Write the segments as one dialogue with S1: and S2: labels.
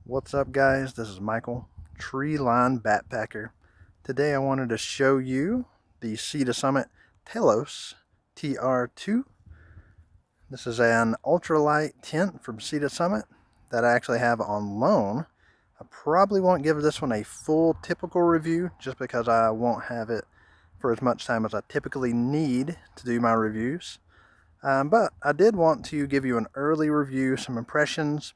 S1: What's up, guys? This is Michael, Treelinebackpacker. Today I wanted to show you the Sea to Summit Telos TR2. This is an ultralight tent from Sea to Summit that I actually have on loan. I probably won't give this one a full typical review just because I won't have it for as much time as I typically need to do my reviews. But I did want to give you an early review, some impressions,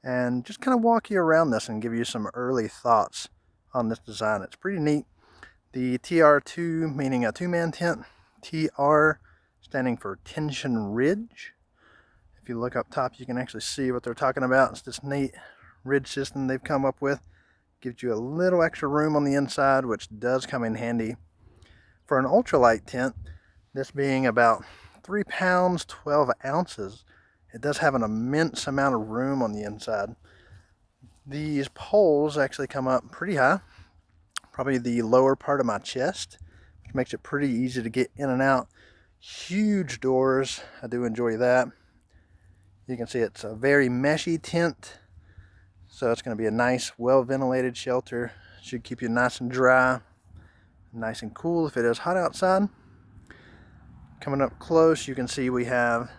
S1: and just kind of walk you around this and give you some early thoughts on this design. It's pretty neat. The TR2 meaning a two-man tent, TR standing for tension ridge. If you look up top, you can actually see what they're talking about. It's this neat ridge system they've come up with. Gives you a little extra room on the inside, which does come in handy for an ultralight tent. This being about 3 pounds 12 ounces, it does have an immense amount of room on the inside. These poles actually come up pretty high, probably the lower part of my chest, which makes it pretty easy to get in and out. Huge doors, I do enjoy that. You can see it's a very meshy tent, so it's going to be a nice, well ventilated shelter. Should keep you nice and dry, nice and cool if it is hot outside. Coming up close, you can see we have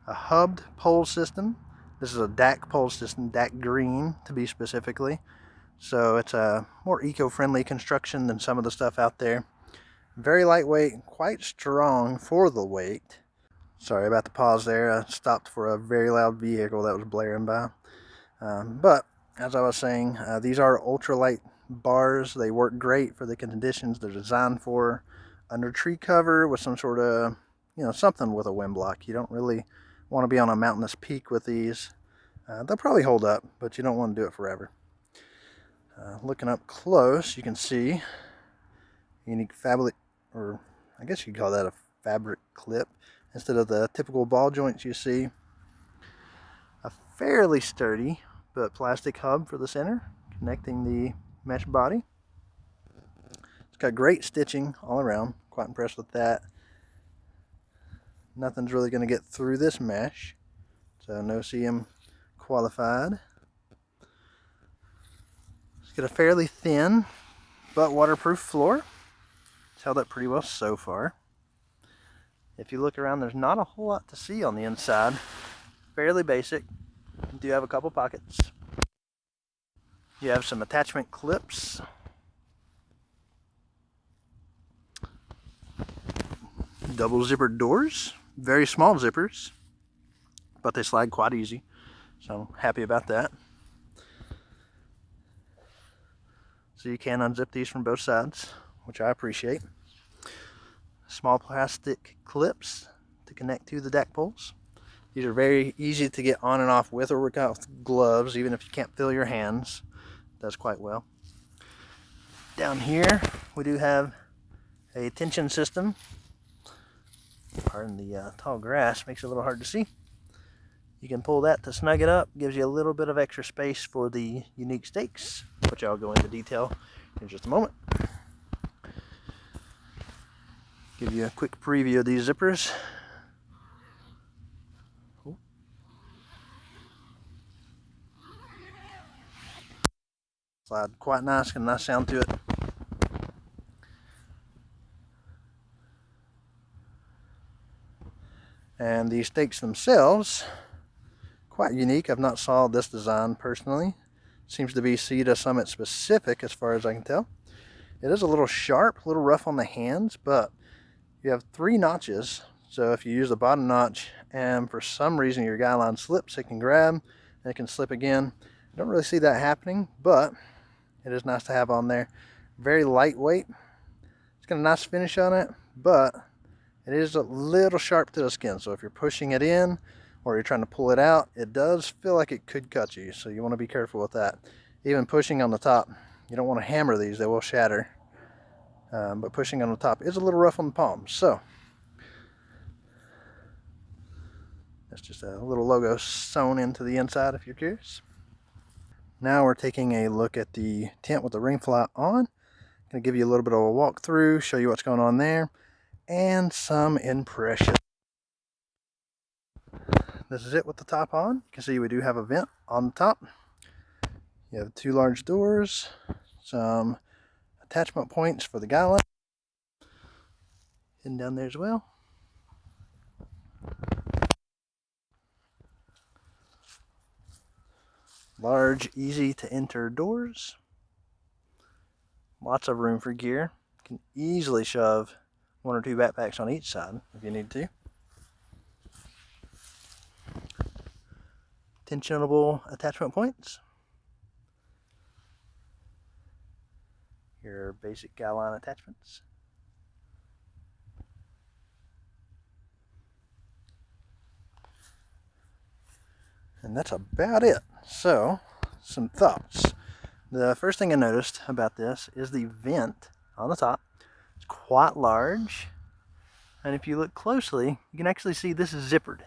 S1: a hubbed pole system. This is a DAC pole system, DAC green to be specifically. So it's a more eco-friendly construction than some of the stuff out there. Very lightweight, quite strong for the weight. Sorry about the pause there. I stopped for a very loud vehicle that was blaring by. But as I was saying, these are ultralight bars. They work great for the conditions they're designed for. Under tree cover with some sort of, something with a wind block. You don't really want to be on a mountainous peak with these. They'll probably hold up, but you don't want to do it forever. Looking up close, you can see unique fabric, or I guess you could call that a fabric clip, instead of the typical ball joints you see. A fairly sturdy but plastic hub for the center, connecting the mesh body. It's got great stitching all around. Quite impressed with that. Nothing's really going to get through this mesh, so no CM qualified. It's got a fairly thin but waterproof floor. It's held up pretty well so far. If you look around, there's not a whole lot to see on the inside. Fairly basic. You do have a couple pockets. You have some attachment clips. Double zippered doors. Very small zippers, but they slide quite easy, so happy about that. So you can unzip these from both sides, which I appreciate. Small plastic clips to connect to the DAC poles. These are very easy to get on and off with or without gloves, even if you can't feel your hands. Does quite well. Down here we do have a tension system. Pardon the tall grass, makes it a little hard to see. You can pull that to snug it up, gives you a little bit of extra space for the unique stakes, which I'll go into detail in just a moment. Give you a quick preview of these zippers. Ooh. Slide quite nice, got a nice sound to it. And these stakes themselves, quite unique. I've not saw this design personally. Seems to be Sea to Summit specific as far as I can tell. It is a little sharp, a little rough on the hands, but you have 3 notches. So if you use the bottom notch and for some reason your guy line slips, it can grab and it can slip again. I don't really see that happening, but it is nice to have on there. Very lightweight. It's got a nice finish on it, but it is a little sharp to the skin, so if you're pushing it in or you're trying to pull it out, it does feel like it could cut you, so you want to be careful with that. Even pushing on the top, you don't want to hammer these, they will shatter. But pushing on the top is a little rough on the palms, so that's just a little logo sewn into the inside if you're curious. Now we're taking a look at the tent with the Rainfly on. Going to give you a little bit of a walkthrough, show you what's going on there, and some impressions. This is it with the top on. You can see we do have a vent on the top. You have 2 large doors, some attachment points for the guy line, hidden down there as well. Large, easy to enter doors. Lots of room for gear. You can easily shove 1 or 2 backpacks on each side if you need to. Tensionable attachment points. Your basic guy line attachments. And that's about it. So, some thoughts. The first thing I noticed about this is the vent on the top. It's quite large. And if you look closely, you can actually see this is zippered.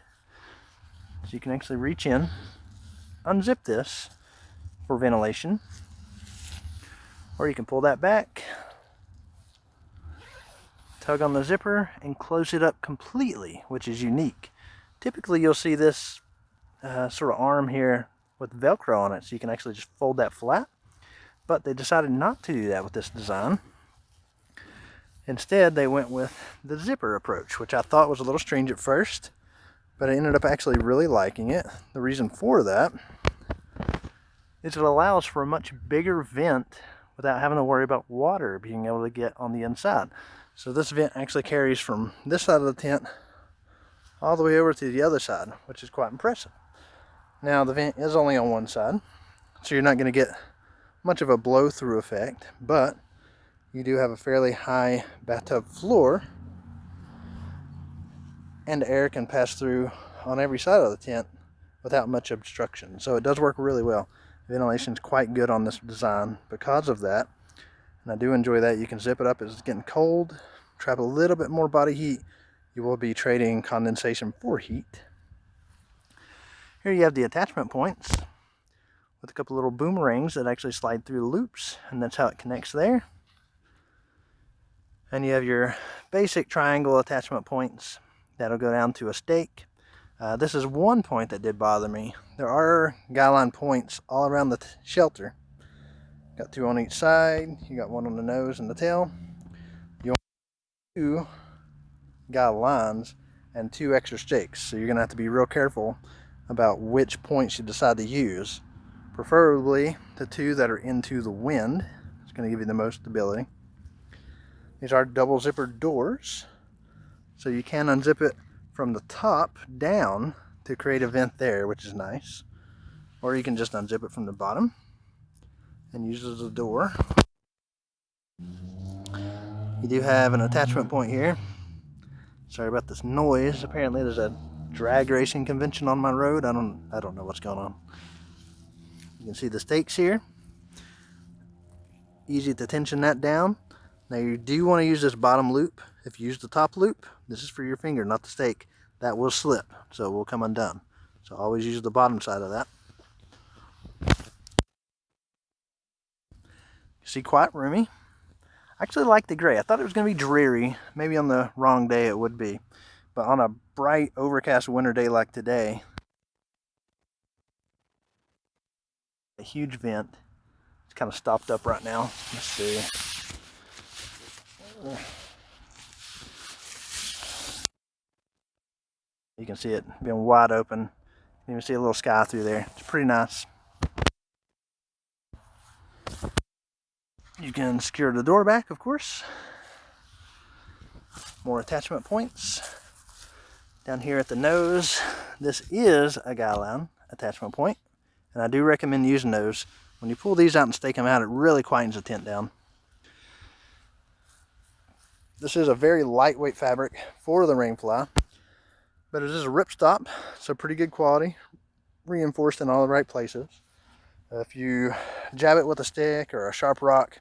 S1: So you can actually reach in, unzip this for ventilation. Or you can pull that back, tug on the zipper, and close it up completely, which is unique. Typically you'll see this sort of arm here with Velcro on it, so you can actually just fold that flat. But they decided not to do that with this design. Instead, they went with the zipper approach, which I thought was a little strange at first, but I ended up actually really liking it. The reason for that is it allows for a much bigger vent without having to worry about water being able to get on the inside. So this vent actually carries from this side of the tent all the way over to the other side, which is quite impressive. Now the vent is only on one side, so you're not going to get much of a blow-through effect, but you do have a fairly high bathtub floor, and air can pass through on every side of the tent without much obstruction. So it does work really well. Ventilation is quite good on this design because of that, and I do enjoy that. You can zip it up as it's getting cold, trap a little bit more body heat. You will be trading condensation for heat. Here you have the attachment points with a couple little boomerangs that actually slide through the loops, and that's how it connects there. And you have your basic triangle attachment points that'll go down to a stake. This is one point that did bother me. There are guy line points all around the shelter. Got 2 on each side. You got 1 on the nose and the tail. You want 2 guy lines and 2 extra stakes. So you're gonna have to be real careful about which points you decide to use. Preferably the 2 that are into the wind. It's gonna give you the most stability. These are double zippered doors, so you can unzip it from the top down to create a vent there, which is nice. Or you can just unzip it from the bottom and use it as a door. You do have an attachment point here. Sorry about this noise. Apparently there's a drag racing convention on my road. I don't know what's going on. You can see the stakes here. Easy to tension that down. Now you do want to use this bottom loop. If you use the top loop, this is for your finger, not the stake. That will slip, so it will come undone. So always use the bottom side of that. You see, quite roomy. I actually like the gray. I thought it was going to be dreary. Maybe on the wrong day it would be. But on a bright, overcast winter day like today, a huge vent. It's kind of stopped up right now. Let's see. You can see it being wide open. You can even see a little sky through there. It's pretty nice. You can secure the door back, of course. More attachment points. Down here at the nose, this is a guy line attachment point, and I do recommend using those. When you pull these out and stake them out, it really quietens the tent down. This is a very lightweight fabric for the Rainfly, but it is a ripstop, so pretty good quality, reinforced in all the right places. If you jab it with a stick or a sharp rock,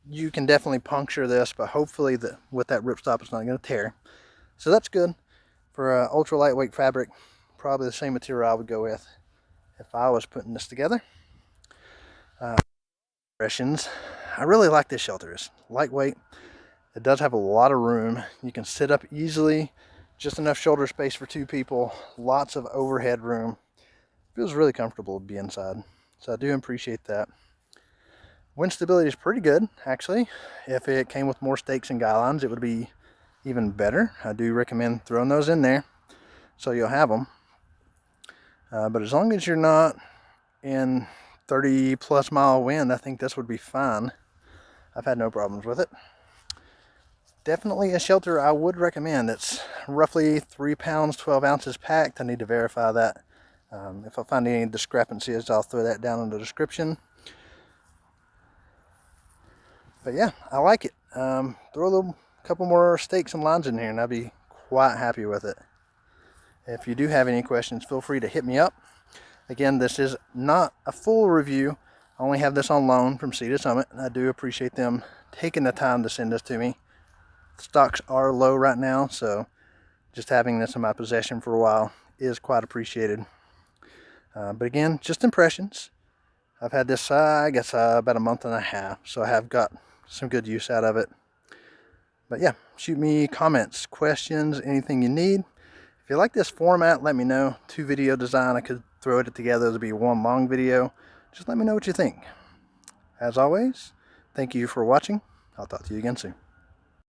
S1: you can definitely puncture this, but hopefully with that ripstop it's not going to tear. So that's good. For ultra lightweight fabric, probably the same material I would go with if I was putting this together. Impressions. I really like this shelter. It's lightweight. It does have a lot of room. You can sit up easily, just enough shoulder space for 2 people, lots of overhead room. Feels really comfortable to be inside. So I do appreciate that. Wind stability is pretty good, actually. If it came with more stakes and guy lines, it would be even better. I do recommend throwing those in there so you'll have them. But as long as you're not in 30+ mile wind, I think this would be fine. I've had no problems with it. Definitely a shelter I would recommend. It's roughly 3 pounds 12 ounces packed. I need to verify that. If I find any discrepancies, I'll throw that down in the description. But yeah, I like it. Throw a couple more stakes and lines in here and I'll be quite happy with it. If you do have any questions, feel free to hit me up. Again, this is not a full review. I only have this on loan from Sea to Summit, and I do appreciate them taking the time to send this to me. Stocks are low right now, so just having this in my possession for a while is quite appreciated. But again, just impressions. I've had this, I guess, about a month and a half, so I have got some good use out of it. But yeah, shoot me comments, questions, anything you need. If you like this format, let me know. 2 video design, I could throw it together to be one long video. Just let me know what you think. As always, thank you for watching. I'll talk to you again soon.